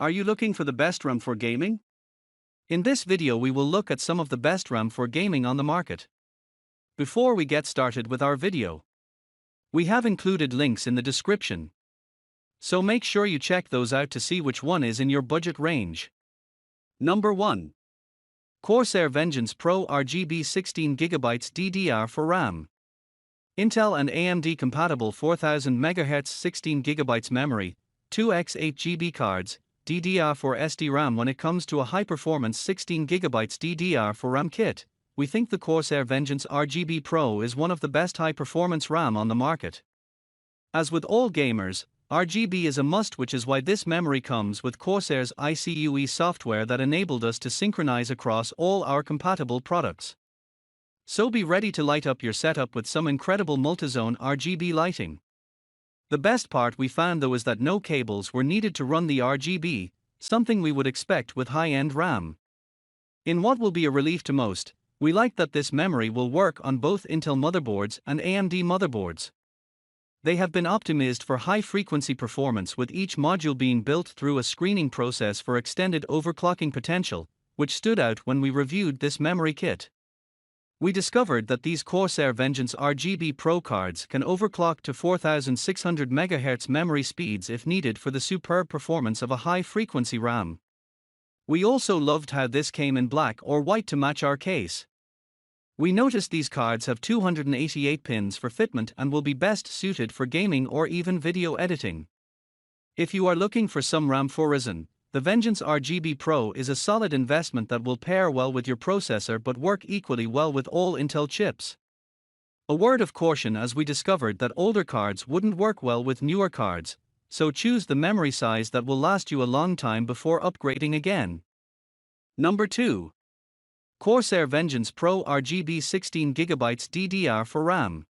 Are you looking for the best RAM for gaming? In this video we will look at some of the best RAM for gaming on the market. Before we get started with our video, we have included links in the description, so make sure you check those out to see which one is in your budget range. Number 1. Corsair Vengeance Pro RGB 16GB DDR for RAM. Intel and AMD compatible 4000 MHz 16GB memory, 2x 8GB cards, DDR4 SD-RAM. When it comes to a high-performance 16GB DDR4 RAM kit, we think the Corsair Vengeance RGB Pro is one of the best high-performance RAM on the market. As with all gamers, RGB is a must, which is why this memory comes with Corsair's ICUE software that enabled us to synchronize across all our compatible products. So be ready to light up your setup with some incredible multi-zone RGB lighting. The best part we found though is that no cables were needed to run the RGB, something we would expect with high-end RAM. In what will be a relief to most, we like that this memory will work on both Intel motherboards and AMD motherboards. They have been optimized for high-frequency performance, with each module being built through a screening process for extended overclocking potential, which stood out when we reviewed this memory kit. We discovered that these Corsair Vengeance RGB Pro cards can overclock to 4600 MHz memory speeds if needed for the superb performance of a high-frequency RAM. We also loved how this came in black or white to match our case. We noticed these cards have 288 pins for fitment and will be best suited for gaming or even video editing. If you are looking for some RAM for reason, the Vengeance RGB Pro is a solid investment that will pair well with your processor but work equally well with all Intel chips. A word of caution, as we discovered that older cards wouldn't work well with newer cards, so choose the memory size that will last you a long time before upgrading again. Number 2. Corsair Vengeance Pro RGB 16GB DDR for RAM.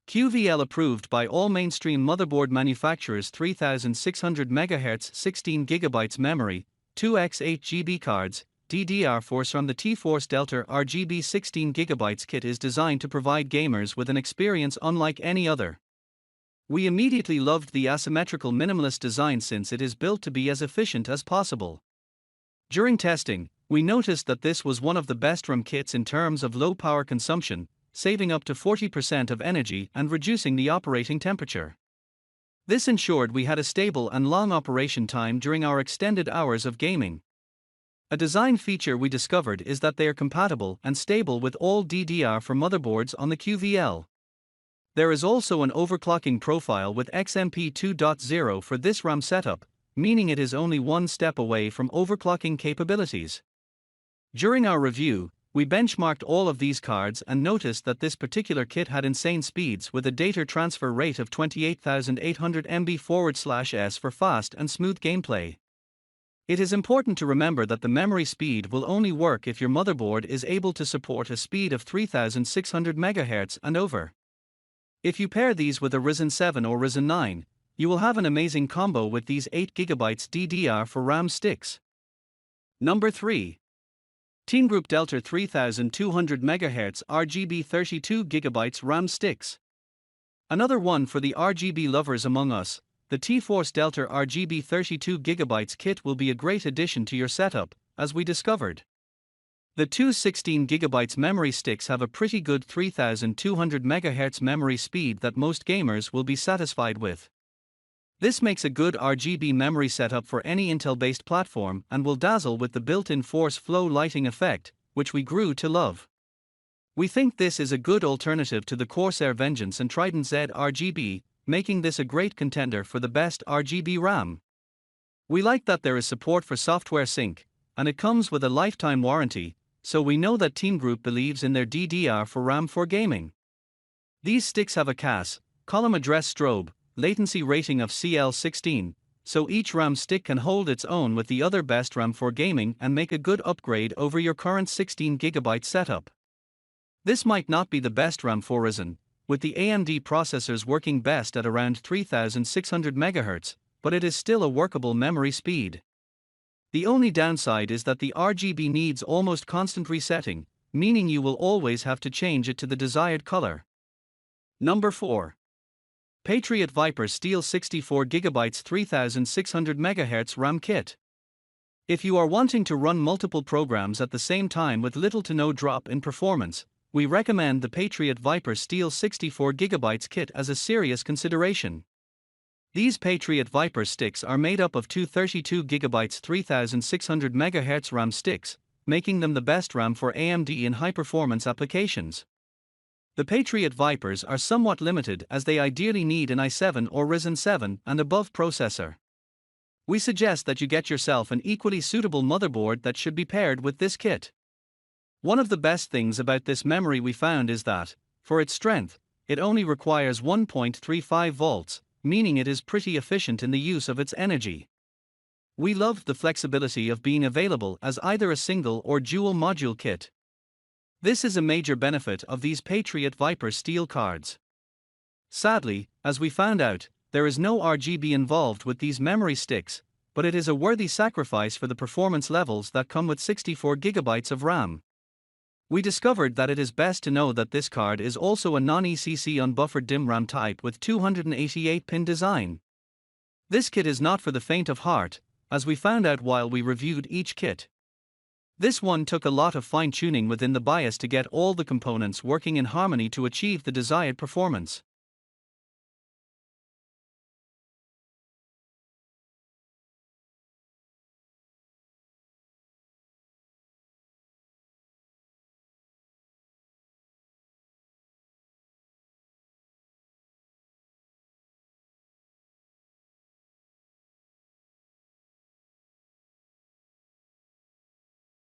QVL approved by all mainstream motherboard manufacturers. 3600 MHz 16GB memory, 2x 8GB cards, DDR4 from the T-Force Delta RGB 16GB kit is designed to provide gamers with an experience unlike any other. We immediately loved the asymmetrical minimalist design since it is built to be as efficient as possible. During testing, we noticed that this was one of the best RAM kits in terms of low power consumption, saving up to 40% of energy and reducing the operating temperature. This ensured we had a stable and long operation time during our extended hours of gaming. A design feature we discovered is that they are compatible and stable with all DDR4 motherboards on the QVL. There is also an overclocking profile with XMP 2.0 for this RAM setup, meaning it is only one step away from overclocking capabilities. During our review, we benchmarked all of these cards and noticed that this particular kit had insane speeds with a data transfer rate of 28,800 MB/s for fast and smooth gameplay. It is important to remember that the memory speed will only work if your motherboard is able to support a speed of 3600 MHz and over. If you pair these with a Ryzen 7 or Ryzen 9, you will have an amazing combo with these 8GB DDR4 RAM sticks. Number 3. Team Group Delta 3200 MHz RGB 32GB RAM sticks. Another one for the RGB lovers among us, the T-Force Delta RGB 32GB kit will be a great addition to your setup, as we discovered. The two 16GB memory sticks have a pretty good 3200 MHz memory speed that most gamers will be satisfied with. This makes a good RGB memory setup for any Intel-based platform and will dazzle with the built-in force flow lighting effect, which we grew to love. We think this is a good alternative to the Corsair Vengeance and Trident Z RGB, making this a great contender for the best RGB RAM. We like that there is support for software sync, and it comes with a lifetime warranty, so we know that Team Group believes in their DDR4 RAM for gaming. These sticks have a CAS, column address strobe, latency rating of CL16, so each RAM stick can hold its own with the other best RAM for gaming and make a good upgrade over your current 16GB setup. This might not be the best RAM for reason, with the AMD processors working best at around 3600 MHz, but it is still a workable memory speed. The only downside is that the RGB needs almost constant resetting, meaning you will always have to change it to the desired color. Number 4. Patriot Viper Steel 64GB 3600 MHz RAM Kit. If you are wanting to run multiple programs at the same time with little to no drop in performance, we recommend the Patriot Viper Steel 64GB kit as a serious consideration. These Patriot Viper sticks are made up of two 32GB 3600 MHz RAM sticks, making them the best RAM for AMD in high-performance applications. The Patriot Vipers are somewhat limited as they ideally need an i7 or Ryzen 7 and above processor. We suggest that you get yourself an equally suitable motherboard that should be paired with this kit. One of the best things about this memory we found is that, for its strength, it only requires 1.35 volts, meaning it is pretty efficient in the use of its energy. We loved the flexibility of being available as either a single or dual module kit. This is a major benefit of these Patriot Viper steel cards. Sadly, as we found out, there is no RGB involved with these memory sticks, but it is a worthy sacrifice for the performance levels that come with 64GB of RAM. We discovered that it is best to know that this card is also a non-ECC unbuffered DIMM RAM type with 288-pin design. This kit is not for the faint of heart, as we found out while we reviewed each kit. This one took a lot of fine-tuning within the BIOS to get all the components working in harmony to achieve the desired performance.